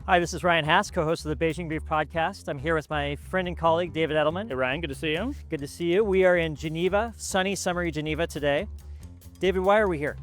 Hi, this is Ryan Hass, co-host of the Beijing Brief podcast. I'm here with my friend and colleague, David Edelman. Hey Ryan, good to see you. Good to see you. We are in Geneva, sunny, summery Geneva today. David, why are we here?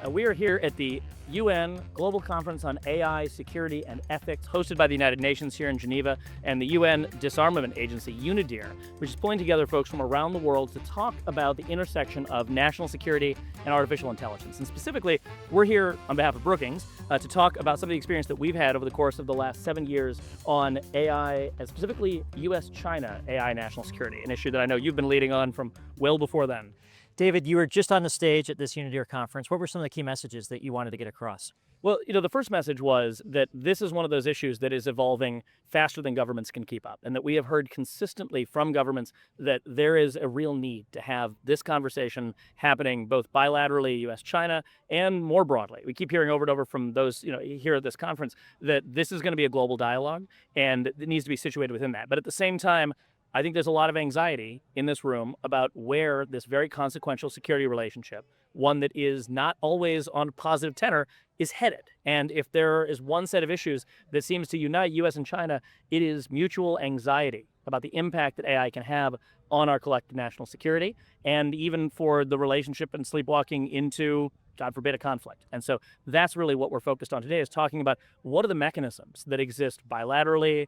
We are here at the UN Global Conference on AI, Security, and Ethics, hosted by the United Nations here in Geneva, and the UN Disarmament Agency, UNIDIR, which is pulling together folks from around the world to talk about the intersection of national security and artificial intelligence. And specifically, we're here on behalf of Brookings to talk about some of the experience that we've had over the course of the last 7 years on AI, and specifically US-China AI national security, an issue that I know you've been leading on from well before then. David, you were just on the stage at this UNIDIR conference. What were some of the key messages that you wanted to get across? Well, the first message was that this is one of those issues that is evolving faster than governments can keep up, and that we have heard consistently from governments that there is a real need to have this conversation happening both bilaterally, US-China, and more broadly. We keep hearing over and over from those, here at this conference that this is going to be a global dialogue, and it needs to be situated within that. But at the same time, I think there's a lot of anxiety in this room about where this very consequential security relationship, one that is not always on a positive tenor, is headed. And if there is one set of issues that seems to unite US and China, it is mutual anxiety about the impact that AI can have on our collective national security, and even for the relationship and sleepwalking into, God forbid, a conflict. And so that's really what we're focused on today, is talking about what are the mechanisms that exist bilaterally,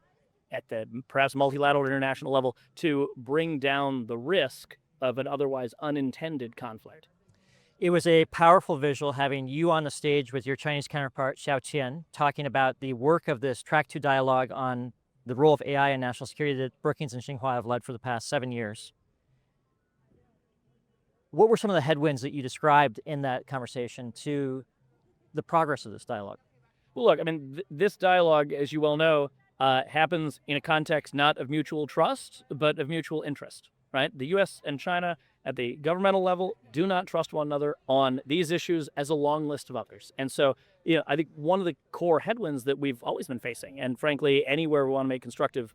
at the perhaps multilateral international level, to bring down the risk of an otherwise unintended conflict. It was a powerful visual having you on the stage with your Chinese counterpart, Xiao Qian, talking about the work of this Track 2 dialogue on the role of AI in national security that Brookings and Tsinghua have led for the past 7 years. What were some of the headwinds that you described in that conversation to the progress of this dialogue? Well, look, this dialogue, as you well know, happens in a context not of mutual trust, but of mutual interest, right? The U.S. and China at the governmental level do not trust one another on these issues, as a long list of others. And so, I think one of the core headwinds that we've always been facing, and frankly, anywhere we want to make constructive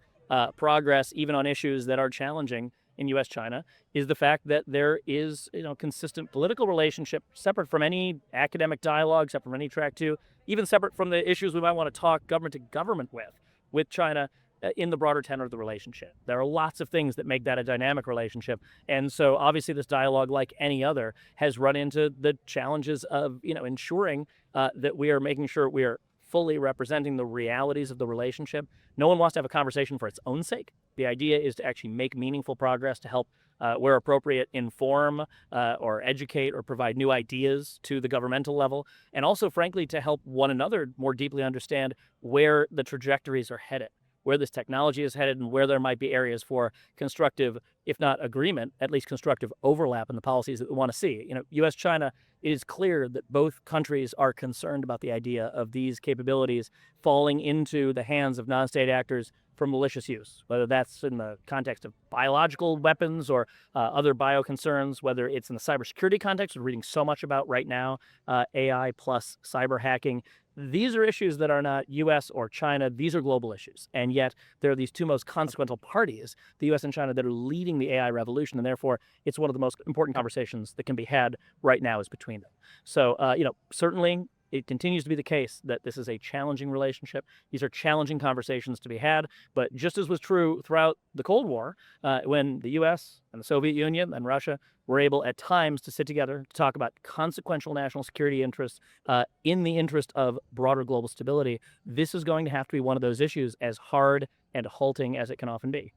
progress, even on issues that are challenging in U.S.-China, is the fact that there is, consistent political relationship separate from any academic dialogue, separate from any Track 2, even separate from the issues we might want to talk government to government with China in the broader tenor of the relationship. There are lots of things that make that a dynamic relationship. And so obviously this dialogue, like any other, has run into the challenges of, ensuring that we are making sure we are fully representing the realities of the relationship. No one wants to have a conversation for its own sake. The idea is to actually make meaningful progress to help, where appropriate, inform or educate or provide new ideas to the governmental level, and also, frankly, to help one another more deeply understand where the trajectories are headed, where this technology is headed, and where there might be areas for constructive, if not agreement, at least constructive overlap in the policies that we want to see. US-China, it is clear that both countries are concerned about the idea of these capabilities falling into the hands of non-state actors for malicious use, whether that's in the context of biological weapons or other bio concerns, whether it's in the cybersecurity context, we're reading so much about right now, AI plus cyber hacking. These are issues that are not U.S. or China. These are global issues. And yet there are these two most consequential parties, the U.S. and China, that are leading the AI revolution. And therefore, it's one of the most important conversations that can be had right now is between them. So, certainly it continues to be the case that this is a challenging relationship. These are challenging conversations to be had. But just as was true throughout the Cold War, when the U.S. and the Soviet Union and Russia were able at times to sit together to talk about consequential national security interests in the interest of broader global stability, this is going to have to be one of those issues, as hard and halting as it can often be.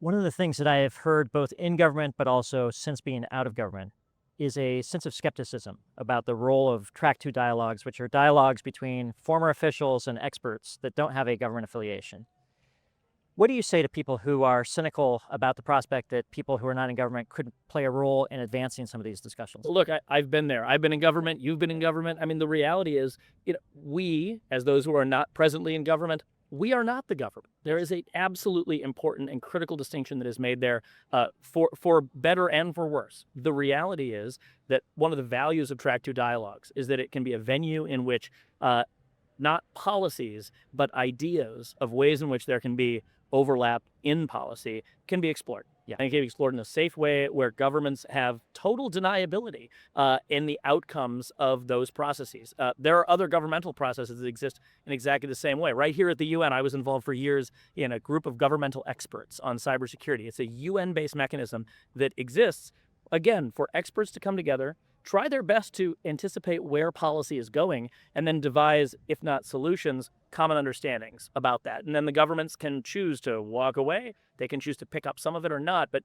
One of the things that I have heard both in government but also since being out of government is a sense of skepticism about the role of Track 2 dialogues, which are dialogues between former officials and experts that don't have a government affiliation. What do you say to people who are cynical about the prospect that people who are not in government could play a role in advancing some of these discussions? Well, look, I've been there. I've been in government. You've been in government. The reality is, we, as those who are not presently in government, we are not the government. There is an absolutely important and critical distinction that is made there for better and for worse. The reality is that one of the values of Track 2 dialogues is that it can be a venue in which not policies, but ideas of ways in which there can be overlap in policy can be explored. Yeah, and it can be explored in a safe way where governments have total deniability in the outcomes of those processes. There are other governmental processes that exist in exactly the same way. Right here at the UN, I was involved for years in a group of governmental experts on cybersecurity. It's a UN-based mechanism that exists, again, for experts to come together, try their best to anticipate where policy is going, and then devise, if not solutions, common understandings about that. And then the governments can choose to walk away. They can choose to pick up some of it or not. But,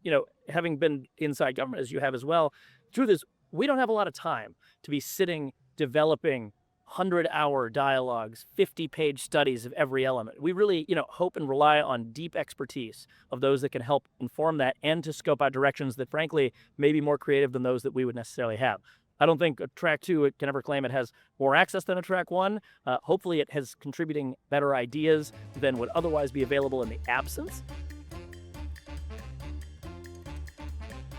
having been inside government, as you have as well, the truth is we don't have a lot of time to be sitting developing 100-hour dialogues, 50-page studies of every element. We really, hope and rely on deep expertise of those that can help inform that and to scope out directions that, frankly, may be more creative than those that we would necessarily have. I don't think a track 2 can ever claim it has more access than a track 1. Hopefully it has contributing better ideas than would otherwise be available in the absence.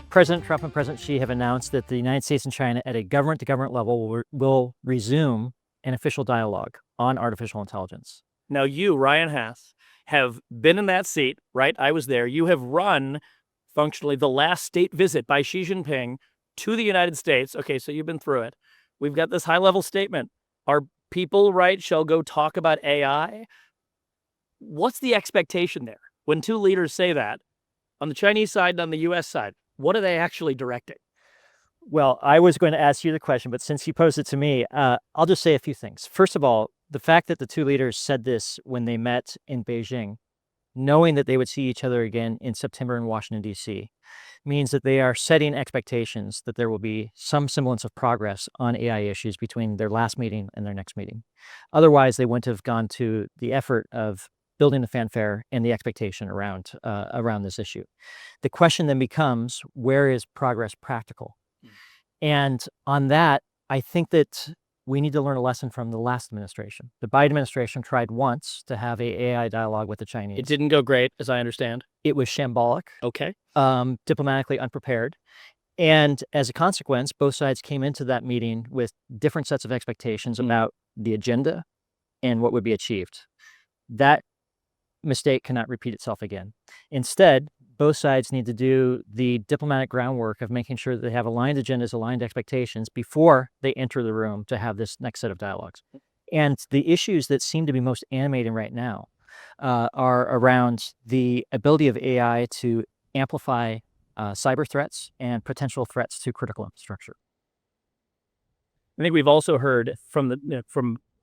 President Trump and President Xi have announced that the United States and China at a government-to-government level will resume an official dialogue on artificial intelligence. Now you, Ryan Hass, have been in that seat, right? I was there. You have run, functionally, the last state visit by Xi Jinping to the United States. Okay, so you've been through it. We've got this high-level statement. Our people, right, shall go talk about AI. What's the expectation there? When two leaders say that, on the Chinese side and on the U.S. side, what are they actually directing? Well, I was going to ask you the question, but since you posed it to me, I'll just say a few things. First of all, the fact that the two leaders said this when they met in Beijing, knowing that they would see each other again in September in Washington, D.C., means that they are setting expectations that there will be some semblance of progress on AI issues between their last meeting and their next meeting. Otherwise, they wouldn't have gone to the effort of building the fanfare and the expectation around this issue. The question then becomes, where is progress practical? And on that, I think that we need to learn a lesson from the last administration. The Biden administration tried once to have an AI dialogue with the Chinese. It didn't go great, as I understand. It was shambolic. Okay. Diplomatically unprepared. And as a consequence, both sides came into that meeting with different sets of expectations about the agenda and what would be achieved. That mistake cannot repeat itself again. Instead, both sides need to do the diplomatic groundwork of making sure that they have aligned agendas, aligned expectations before they enter the room to have this next set of dialogues. And the issues that seem to be most animating right now are around the ability of AI to amplify cyber threats and potential threats to critical infrastructure. I think we've also heard from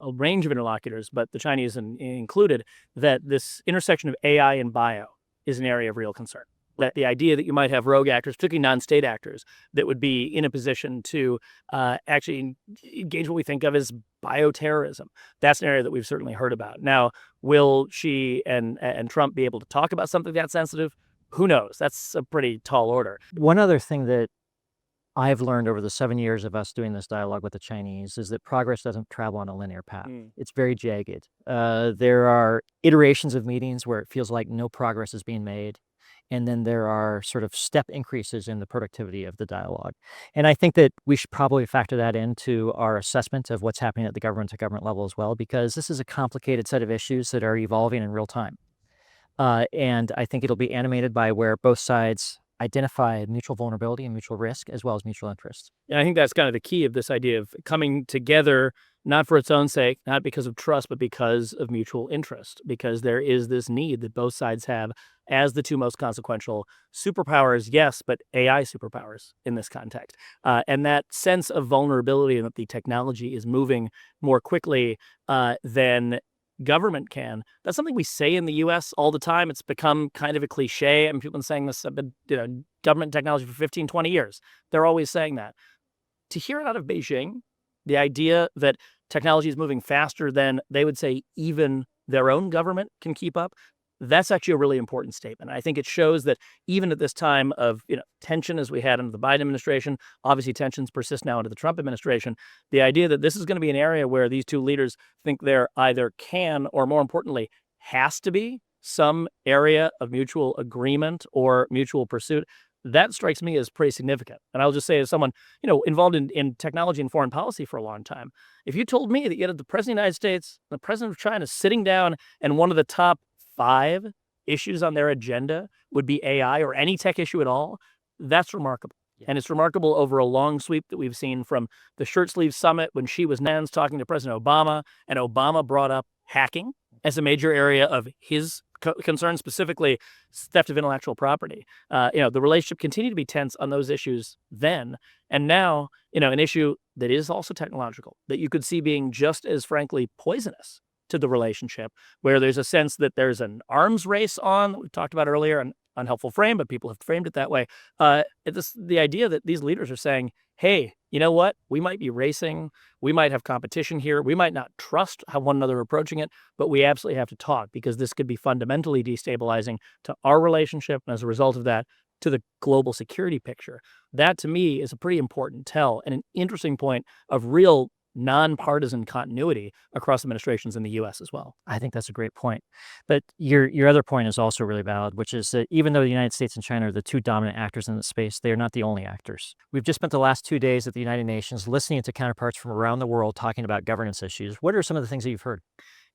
a range of interlocutors, but the Chinese included, that this intersection of AI and bio is an area of real concern. That the idea that you might have rogue actors, particularly non-state actors, that would be in a position to actually engage what we think of as bioterrorism. That's an area that we've certainly heard about. Now, will Xi and Trump be able to talk about something that sensitive? Who knows? That's a pretty tall order. One other thing that I've learned over the 7 years of us doing this dialogue with the Chinese is that progress doesn't travel on a linear path. It's very jagged. There are iterations of meetings where it feels like no progress is being made. And then there are sort of step increases in the productivity of the dialogue. And I think that we should probably factor that into our assessment of what's happening at the government-to-government level as well, because this is a complicated set of issues that are evolving in real time. And I think it'll be animated by where both sides identify mutual vulnerability and mutual risk, as well as mutual interest. And I think that's kind of the key of this idea of coming together, not for its own sake, not because of trust, but because of mutual interest, because there is this need that both sides have as the two most consequential superpowers, yes, but AI superpowers in this context. And that sense of vulnerability and that the technology is moving more quickly than government can. That's something we say in the U.S. all the time. It's become kind of a cliche. I mean, people have been saying this about government technology for 15, 20 years. They're always saying that. To hear it out of Beijing, the idea that technology is moving faster than they would say even their own government can keep up, that's actually a really important statement. I think it shows that even at this time of tension as we had under the Biden administration, obviously tensions persist now under the Trump administration, the idea that this is going to be an area where these two leaders think there either can or, more importantly, has to be some area of mutual agreement or mutual pursuit, that strikes me as pretty significant. And I'll just say, as someone involved in technology and foreign policy for a long time, if you told me that you had the President of the United States, the President of China sitting down, and one of the top 5 issues on their agenda would be AI or any tech issue at all, that's remarkable. And it's remarkable over a long sweep that we've seen from the shirt sleeve summit when she was talking to President Obama, and Obama brought up hacking as a major area of his concern, specifically theft of intellectual property. The relationship continued to be tense on those issues then, and now, an issue that is also technological that you could see being just as frankly poisonous to the relationship, where there's a sense that there's an arms race on that we talked about earlier, an unhelpful frame, but people have framed it that way. The idea that these leaders are saying, hey, you know what? We might be racing. We might have competition here. We might not trust how one another approaching it, but we absolutely have to talk because this could be fundamentally destabilizing to our relationship. And as a result of that, to the global security picture. That to me is a pretty important tell and an interesting point of real nonpartisan continuity across administrations in the U.S. as well. I think that's a great point. But your other point is also really valid, which is that even though the United States and China are the two dominant actors in the space, they are not the only actors. We've just spent the last 2 days at the United Nations listening to counterparts from around the world talking about governance issues. What are some of the things that you've heard?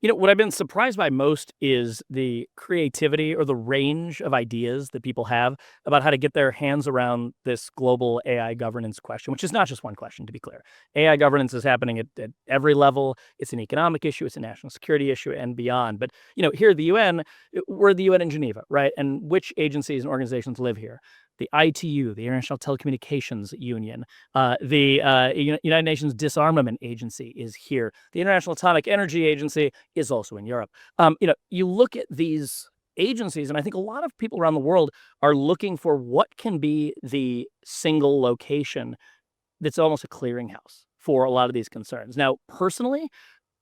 What I've been surprised by most is the creativity or the range of ideas that people have about how to get their hands around this global AI governance question, which is not just one question, to be clear. AI governance is happening at every level. It's an economic issue, it's a national security issue, and beyond. But, here at the UN, we're the UN in Geneva, right? And which agencies and organizations live here? The ITU, the International Telecommunications Union, the United Nations Disarmament Agency is here. The International Atomic Energy Agency is also in Europe. You look at these agencies, and I think a lot of people around the world are looking for what can be the single location that's almost a clearinghouse for a lot of these concerns. Now, personally,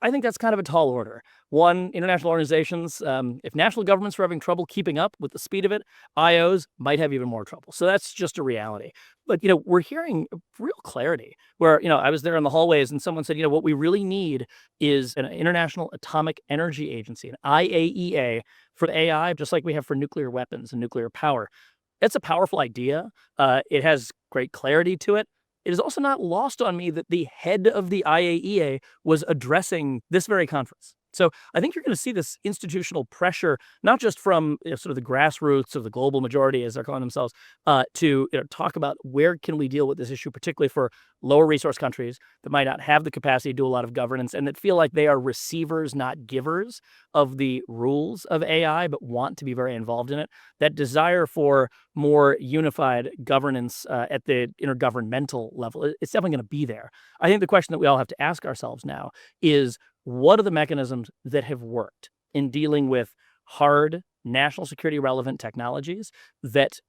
I think that's kind of a tall order. One, international organizations, if national governments were having trouble keeping up with the speed of it, IOs might have even more trouble. So that's just a reality. But, we're hearing real clarity where, I was there in the hallways and someone said, what we really need is an International Atomic Energy Agency, an IAEA for AI, just like we have for nuclear weapons and nuclear power. It's a powerful idea. It has great clarity to it. It is also not lost on me that the head of the IAEA was addressing this very conference. So I think you're going to see this institutional pressure, not just from sort of the grassroots of the global majority, as they're calling themselves, to talk about where can we deal with this issue, particularly for lower resource countries that might not have the capacity to do a lot of governance and that feel like they are receivers, not givers of the rules of AI, but want to be very involved in it. That desire for more unified governance at the intergovernmental level, it's definitely going to be there. I think the question that we all have to ask ourselves now is, what are the mechanisms that have worked in dealing with hard national security relevant technologies that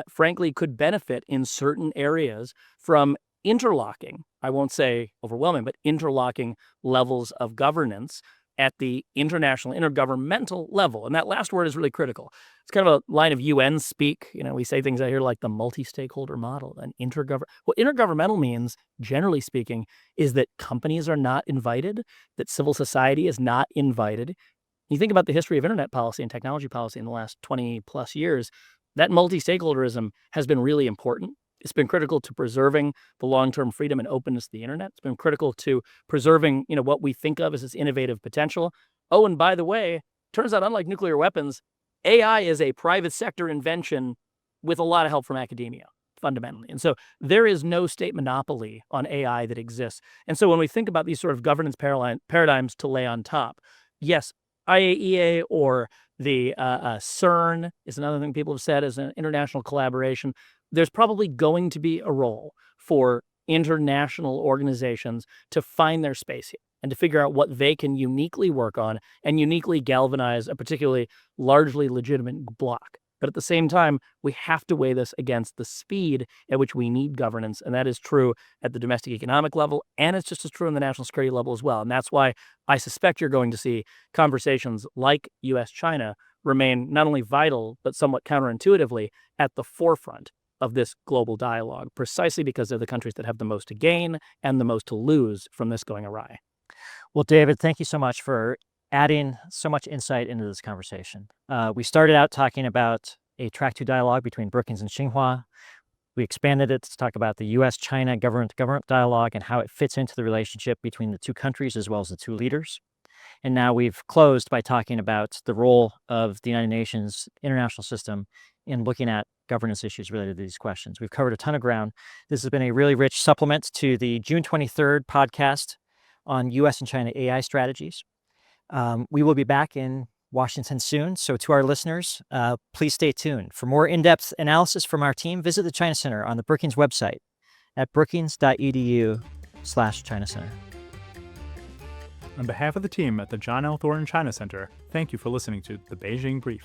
frankly could benefit in certain areas from interlocking, I won't say overwhelming, but interlocking levels of governance at the international, intergovernmental level. And that last word is really critical. It's kind of a line of UN speak. We say things out here like the multi-stakeholder model and what intergovernmental means, generally speaking, is that companies are not invited, that civil society is not invited. You think about the history of internet policy and technology policy in the last 20 plus years, that multi-stakeholderism has been really important. It's been critical to preserving the long-term freedom and openness of the internet. It's been critical to preserving, what we think of as its innovative potential. Oh, and by the way, turns out, unlike nuclear weapons, AI is a private sector invention with a lot of help from academia, fundamentally. And so there is no state monopoly on AI that exists. And so when we think about these sort of governance paradigms to lay on top, yes, IAEA or the CERN is another thing people have said as an international collaboration. There's probably going to be a role for international organizations to find their space here and to figure out what they can uniquely work on and uniquely galvanize a particularly largely legitimate bloc. But at the same time, we have to weigh this against the speed at which we need governance. And that is true at the domestic economic level. And it's just as true on the national security level as well. And that's why I suspect you're going to see conversations like US-China remain not only vital, but somewhat counterintuitively at the forefront of this global dialogue, precisely because they're the countries that have the most to gain and the most to lose from this going awry. Well, David, thank you so much for adding so much insight into this conversation. We started out talking about a Track 2 dialogue between Brookings and Xinhua. We expanded it to talk about the U.S.-China government-to-government dialogue and how it fits into the relationship between the two countries as well as the two leaders. And now we've closed by talking about the role of the United Nations international system in looking at governance issues related to these questions. We've covered a ton of ground. This has been a really rich supplement to the June 23rd podcast on U.S. and China AI strategies. We will be back in Washington soon. So to our listeners, please stay tuned. For more in-depth analysis from our team, visit the China Center on the Brookings website at brookings.edu/China Center. On behalf of the team at the John L. Thornton China Center, thank you for listening to the Beijing Brief.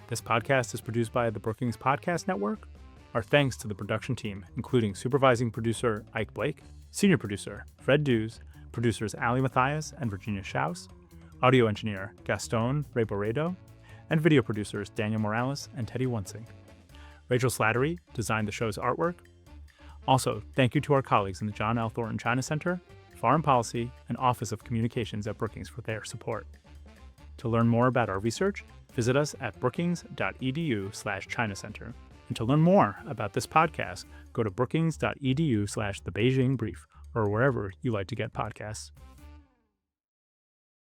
This podcast is produced by the Brookings Podcast Network. Our thanks to the production team, including supervising producer Ike Blake, senior producer Fred Dews, producers Ali Mathias and Virginia Schaus, audio engineer Gaston Reboredo, and video producers Daniel Morales and Teddy Wunsing. Rachel Slattery designed the show's artwork. Also, thank you to our colleagues in the John L. Thornton China Center, Foreign Policy, and Office of Communications at Brookings for their support. To learn more about our research, visit us at brookings.edu/China Center. And to learn more about this podcast, go to brookings.edu/The Beijing Brief, or wherever you like to get podcasts.